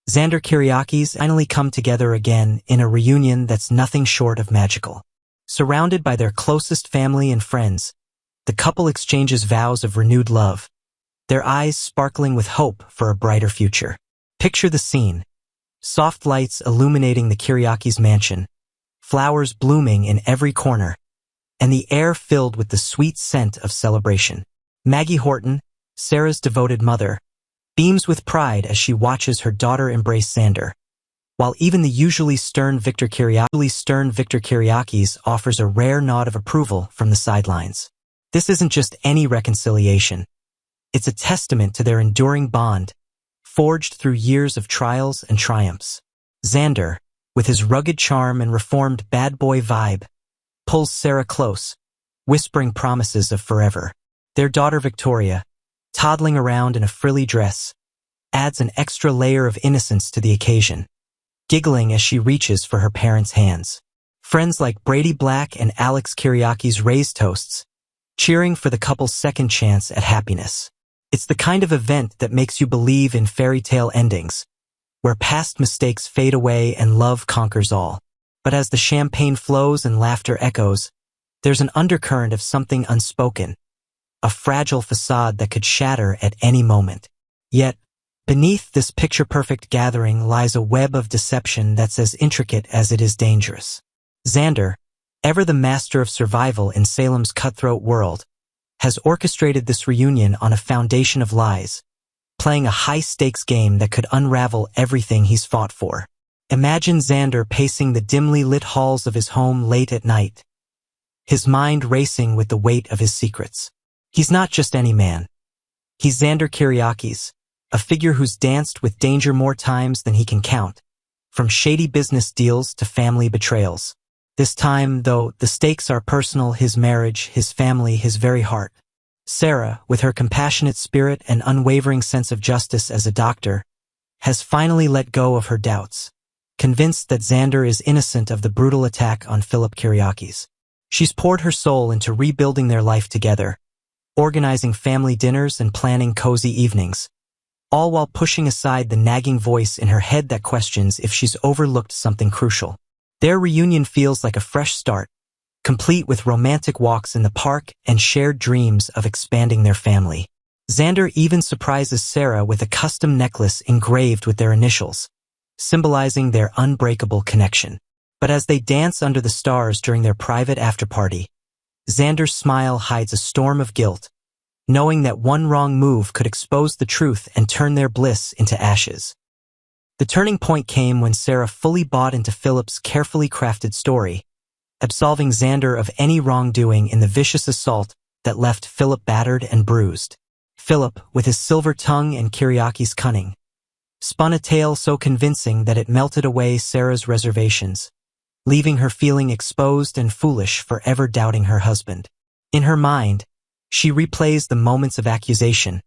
Xander Kyriakis finally come together again in a reunion that's nothing short of magical. Surrounded by their closest family and friends, the couple exchanges vows of renewed love, their eyes sparkling with hope for a brighter future. Picture the scene. Soft lights illuminating the Kyriakis mansion, flowers blooming in every corner, and the air filled with the sweet scent of celebration. Maggie Horton, Sarah's devoted mother, beams with pride as she watches her daughter embrace Xander, while even the usually stern Victor Kyriakis offers a rare nod of approval from the sidelines. This isn't just any reconciliation. It's a testament to their enduring bond, forged through years of trials and triumphs. Xander, with his rugged charm and reformed bad boy vibe, pulls Sarah close, whispering promises of forever. Their daughter Victoria, toddling around in a frilly dress, adds an extra layer of innocence to the occasion, giggling as she reaches for her parents' hands. Friends like Brady Black and Alex Kyriakis raise toasts, cheering for the couple's second chance at happiness. It's the kind of event that makes you believe in fairy tale endings, where past mistakes fade away and love conquers all. But as the champagne flows and laughter echoes, there's an undercurrent of something unspoken, a fragile facade that could shatter at any moment. Yet, beneath this picture-perfect gathering lies a web of deception that's as intricate as it is dangerous. Xander, ever the master of survival in Salem's cutthroat world, has orchestrated this reunion on a foundation of lies, playing a high-stakes game that could unravel everything he's fought for. Imagine Xander pacing the dimly lit halls of his home late at night, his mind racing with the weight of his secrets. He's not just any man. He's Xander Kyriakis, a figure who's danced with danger more times than he can count, from shady business deals to family betrayals. This time, though, the stakes are personal: his marriage, his family, his very heart. Sarah, with her compassionate spirit and unwavering sense of justice as a doctor, has finally let go of her doubts, convinced that Xander is innocent of the brutal attack on Philip Kyriakis. She's poured her soul into rebuilding their life together, organizing family dinners and planning cozy evenings, all while pushing aside the nagging voice in her head that questions if she's overlooked something crucial. Their reunion feels like a fresh start, complete with romantic walks in the park and shared dreams of expanding their family. Xander even surprises Sarah with a custom necklace engraved with their initials, symbolizing their unbreakable connection. But as they dance under the stars during their private after-party, Xander's smile hides a storm of guilt, knowing that one wrong move could expose the truth and turn their bliss into ashes. The turning point came when Sarah fully bought into Philip's carefully crafted story, absolving Xander of any wrongdoing in the vicious assault that left Philip battered and bruised. Philip, with his silver tongue and Kyriakis' cunning, spun a tale so convincing that it melted away Sarah's reservations, leaving her feeling exposed and foolish, forever doubting her husband. In her mind, she replays the moments of accusation,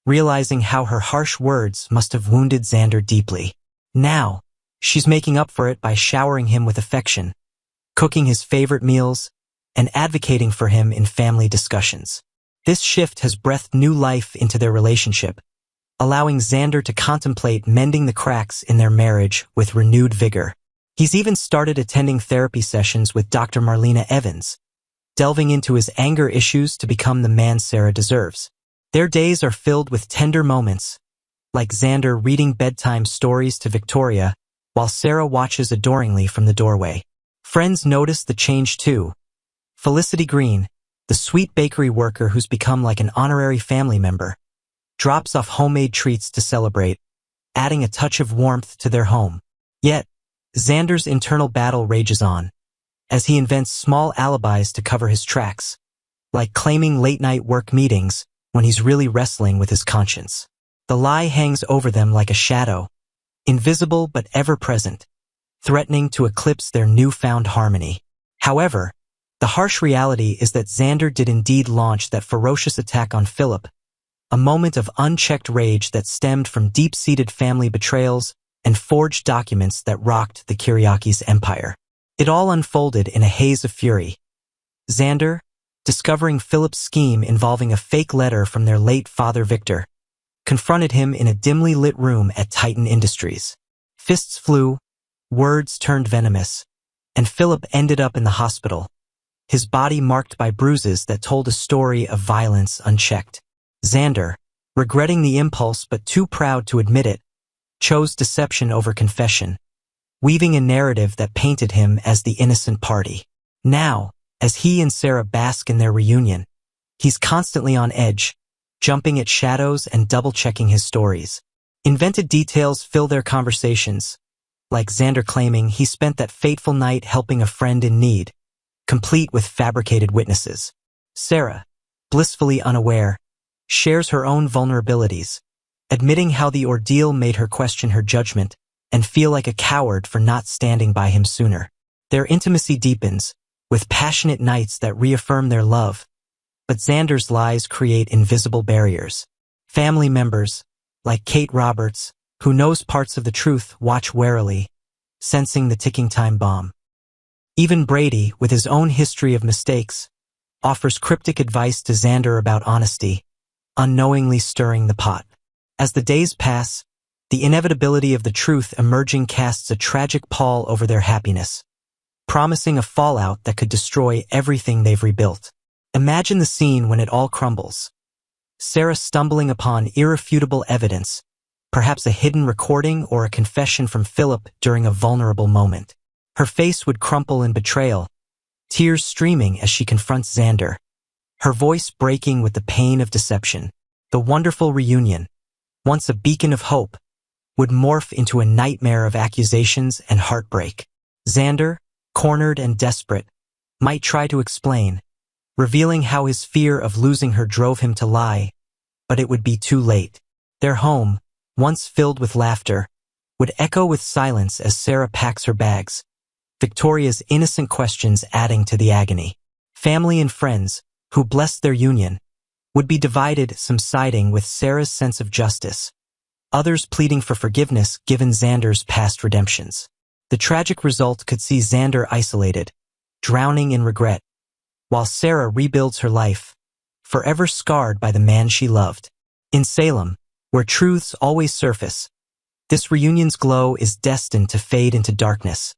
realizing how her harsh words must have wounded Xander deeply. Now, she's making up for it by showering him with affection, cooking his favorite meals, and advocating for him in family discussions. This shift has breathed new life into their relationship, allowing Xander to contemplate mending the cracks in their marriage with renewed vigor. He's even started attending therapy sessions with Dr. Marlena Evans, delving into his anger issues to become the man Sarah deserves. Their days are filled with tender moments, like Xander reading bedtime stories to Victoria while Sarah watches adoringly from the doorway. Friends notice the change too. Felicity Green, the sweet bakery worker who's become like an honorary family member, drops off homemade treats to celebrate, adding a touch of warmth to their home. Yet, Xander's internal battle rages on, as he invents small alibis to cover his tracks, like claiming late-night work meetings when he's really wrestling with his conscience. The lie hangs over them like a shadow, invisible but ever-present, threatening to eclipse their newfound harmony. However, the harsh reality is that Xander did indeed launch that ferocious attack on Philip, a moment of unchecked rage that stemmed from deep-seated family betrayals and forged documents that rocked the Kyriakis empire. It all unfolded in a haze of fury. Xander, discovering Philip's scheme involving a fake letter from their late father Victor, confronted him in a dimly lit room at Titan Industries. Fists flew, words turned venomous, and Philip ended up in the hospital, his body marked by bruises that told a story of violence unchecked. Xander, regretting the impulse but too proud to admit it, chose deception over confession, weaving a narrative that painted him as the innocent party. Now, as he and Sarah bask in their reunion, he's constantly on edge, jumping at shadows and double-checking his stories. Invented details fill their conversations, like Xander claiming he spent that fateful night helping a friend in need, complete with fabricated witnesses. Sarah, blissfully unaware, shares her own vulnerabilities, admitting how the ordeal made her question her judgment and feel like a coward for not standing by him sooner. Their intimacy deepens, with passionate nights that reaffirm their love, but Xander's lies create invisible barriers. Family members, like Kate Roberts, who knows parts of the truth, watch warily, sensing the ticking time bomb. Even Brady, with his own history of mistakes, offers cryptic advice to Xander about honesty, unknowingly stirring the pot. As the days pass, the inevitability of the truth emerging casts a tragic pall over their happiness, promising a fallout that could destroy everything they've rebuilt. Imagine the scene when it all crumbles. Sarah stumbling upon irrefutable evidence, perhaps a hidden recording or a confession from Philip during a vulnerable moment. Her face would crumple in betrayal, tears streaming as she confronts Xander, her voice breaking with the pain of deception. The wonderful reunion, once a beacon of hope, would morph into a nightmare of accusations and heartbreak. Xander, cornered and desperate, might try to explain, revealing how his fear of losing her drove him to lie, but it would be too late. Their home, once filled with laughter, would echo with silence as Sarah packs her bags, Victoria's innocent questions adding to the agony. Family and friends, who blessed their union, would be divided, some siding with Sarah's sense of justice, others pleading for forgiveness given Xander's past redemptions. The tragic result could see Xander isolated, drowning in regret, while Sarah rebuilds her life, forever scarred by the man she loved. In Salem, where truths always surface, this reunion's glow is destined to fade into darkness,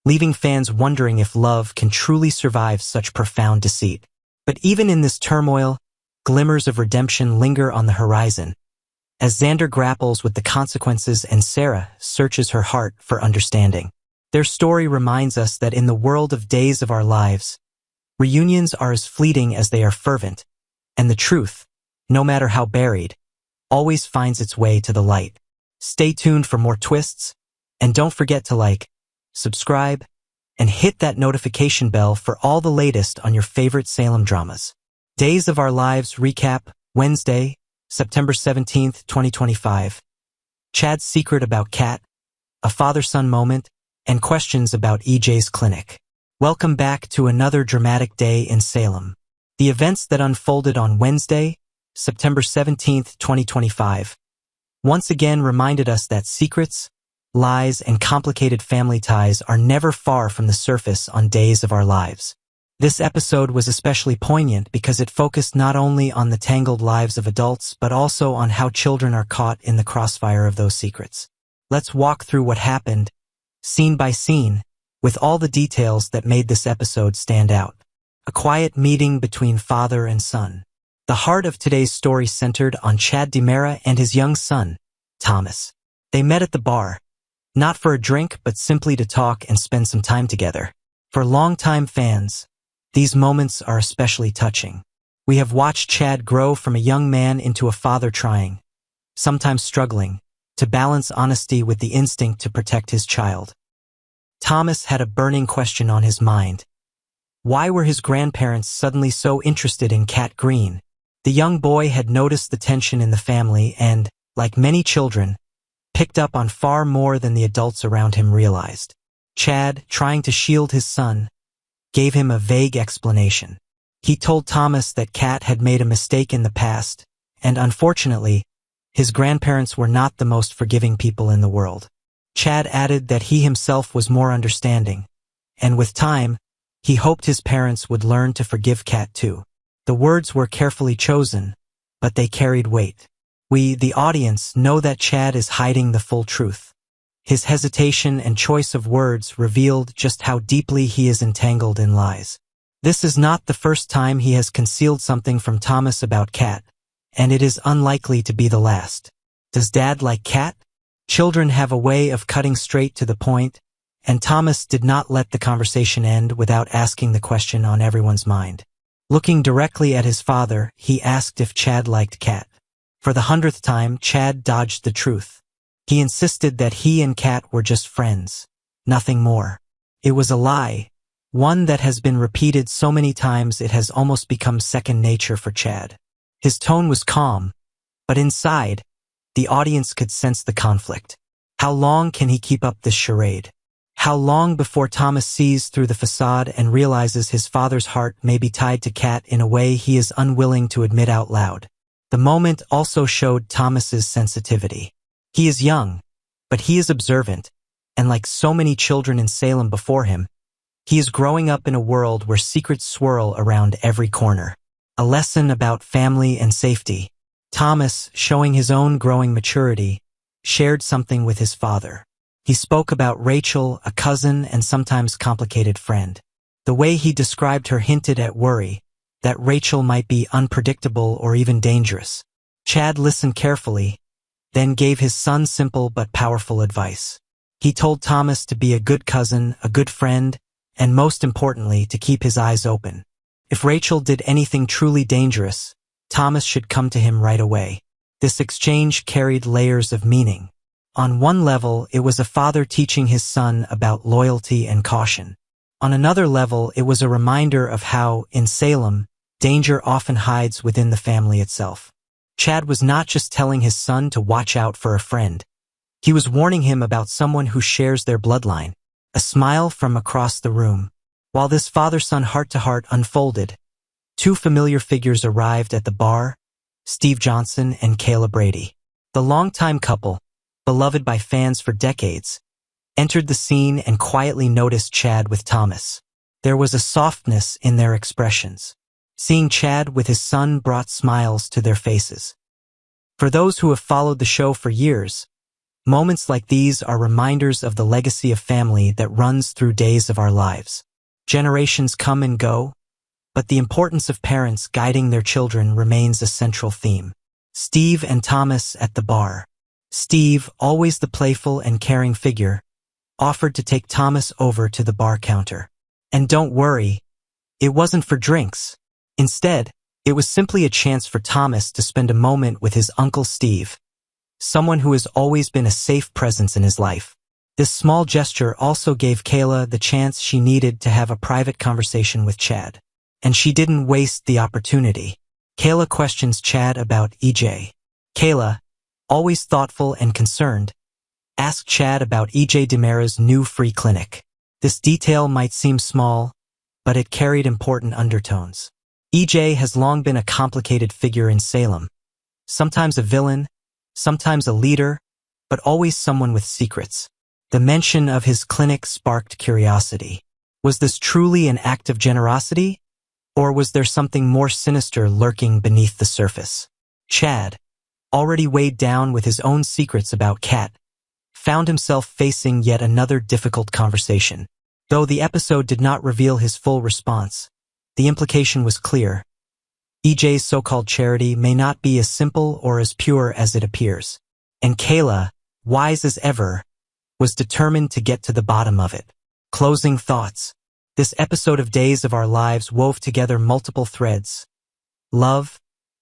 leaving fans wondering if love can truly survive such profound deceit. But even in this turmoil, glimmers of redemption linger on the horizon, as Xander grapples with the consequences and Sarah searches her heart for understanding. Their story reminds us that in the world of days of our lives, reunions are as fleeting as they are fervent, and the truth, no matter how buried, always finds its way to the light. Stay tuned for more twists, and don't forget to like, subscribe, and hit that notification bell for all the latest on your favorite Salem dramas. Days of Our Lives Recap, Wednesday, September 17th, 2025. Chad's secret about Kat, a father-son moment, and questions about EJ's clinic. Welcome back to another dramatic day in Salem. The events that unfolded on Wednesday, September 17th, 2025, once again reminded us that secrets, lies, and complicated family ties are never far from the surface on Days of Our Lives. This episode was especially poignant because it focused not only on the tangled lives of adults but also on how children are caught in the crossfire of those secrets. Let's walk through what happened, scene by scene, with all the details that made this episode stand out. A quiet meeting between father and son. The heart of today's story centered on Chad DiMera and his young son, Thomas. They met at the bar, not for a drink but simply to talk and spend some time together. For longtime fans, these moments are especially touching. We have watched Chad grow from a young man into a father trying, sometimes struggling, to balance honesty with the instinct to protect his child. Thomas had a burning question on his mind. Why were his grandparents suddenly so interested in Kat Green? The young boy had noticed the tension in the family and, like many children, picked up on far more than the adults around him realized. Chad, trying to shield his son, gave him a vague explanation. He told Thomas that Kat had made a mistake in the past, and unfortunately, his grandparents were not the most forgiving people in the world. Chad added that he himself was more understanding, and with time, he hoped his parents would learn to forgive Kat too. The words were carefully chosen, but they carried weight. We, the audience, know that Chad is hiding the full truth. His hesitation and choice of words revealed just how deeply he is entangled in lies. This is not the first time he has concealed something from Thomas about Kat, and it is unlikely to be the last. Does Dad like Kat? Children have a way of cutting straight to the point, and Thomas did not let the conversation end without asking the question on everyone's mind. Looking directly at his father, he asked if Chad liked Kat. For the 100th time, Chad dodged the truth. He insisted that he and Kat were just friends, nothing more. It was a lie, one that has been repeated so many times it has almost become second nature for Chad. His tone was calm, but inside, the audience could sense the conflict. How long can he keep up this charade? How long before Thomas sees through the facade and realizes his father's heart may be tied to Kat in a way he is unwilling to admit out loud? The moment also showed Thomas's sensitivity. He is young, but he is observant, and like so many children in Salem before him, he is growing up in a world where secrets swirl around every corner. A lesson about family and safety. Thomas, showing his own growing maturity, shared something with his father. He spoke about Rachel, a cousin and sometimes complicated friend. The way he described her hinted at worry, that Rachel might be unpredictable or even dangerous. Chad listened carefully, then gave his son simple but powerful advice. He told Thomas to be a good cousin, a good friend, and most importantly, to keep his eyes open. If Rachel did anything truly dangerous, Thomas should come to him right away. This exchange carried layers of meaning. On one level, it was a father teaching his son about loyalty and caution. On another level, it was a reminder of how, in Salem, danger often hides within the family itself. Chad was not just telling his son to watch out for a friend. He was warning him about someone who shares their bloodline. A smile from across the room. While this father-son heart-to-heart unfolded, two familiar figures arrived at the bar, Steve Johnson and Kayla Brady. The longtime couple, beloved by fans for decades, entered the scene and quietly noticed Chad with Thomas. There was a softness in their expressions. Seeing Chad with his son brought smiles to their faces. For those who have followed the show for years, moments like these are reminders of the legacy of family that runs through days of our lives. Generations come and go, but the importance of parents guiding their children remains a central theme. Steve and Thomas at the bar. Steve, always the playful and caring figure, offered to take Thomas over to the bar counter. And don't worry, it wasn't for drinks. Instead, it was simply a chance for Thomas to spend a moment with his Uncle Steve, someone who has always been a safe presence in his life. This small gesture also gave Kayla the chance she needed to have a private conversation with Chad. And she didn't waste the opportunity. Kayla questions Chad about EJ. Kayla, always thoughtful and concerned, asked Chad about EJ DiMera's new free clinic. This detail might seem small, but it carried important undertones. EJ has long been a complicated figure in Salem. Sometimes a villain, sometimes a leader, but always someone with secrets. The mention of his clinic sparked curiosity. Was this truly an act of generosity? Or was there something more sinister lurking beneath the surface? Chad, already weighed down with his own secrets about Kat, found himself facing yet another difficult conversation. Though the episode did not reveal his full response, the implication was clear. EJ's so-called charity may not be as simple or as pure as it appears. And Kayla, wise as ever, was determined to get to the bottom of it. Closing thoughts. This episode of Days of Our Lives wove together multiple threads. Love,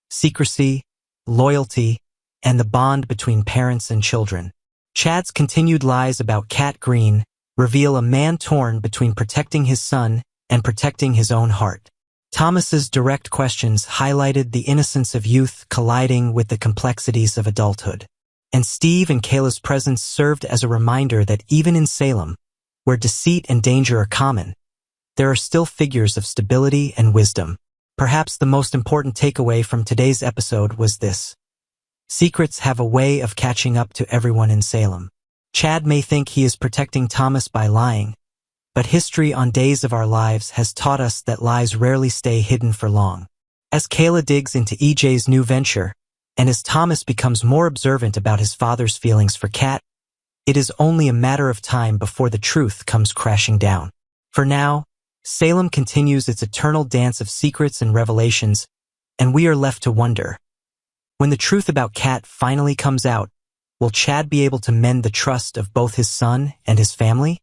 secrecy, loyalty, and the bond between parents and children. Chad's continued lies about Kat Green reveal a man torn between protecting his son and protecting his own heart. Thomas's direct questions highlighted the innocence of youth colliding with the complexities of adulthood. And Steve and Kayla's presence served as a reminder that even in Salem, where deceit and danger are common, there are still figures of stability and wisdom. Perhaps the most important takeaway from today's episode was this. Secrets have a way of catching up to everyone in Salem. Chad may think he is protecting Thomas by lying, but history on Days of Our Lives has taught us that lies rarely stay hidden for long. As Kayla digs into EJ's new venture, And as Thomas becomes more observant about his father's feelings for Kat, it is only a matter of time before the truth comes crashing down. For now, Salem continues its eternal dance of secrets and revelations, and we are left to wonder. When the truth about Kat finally comes out, will Chad be able to mend the trust of both his son and his family?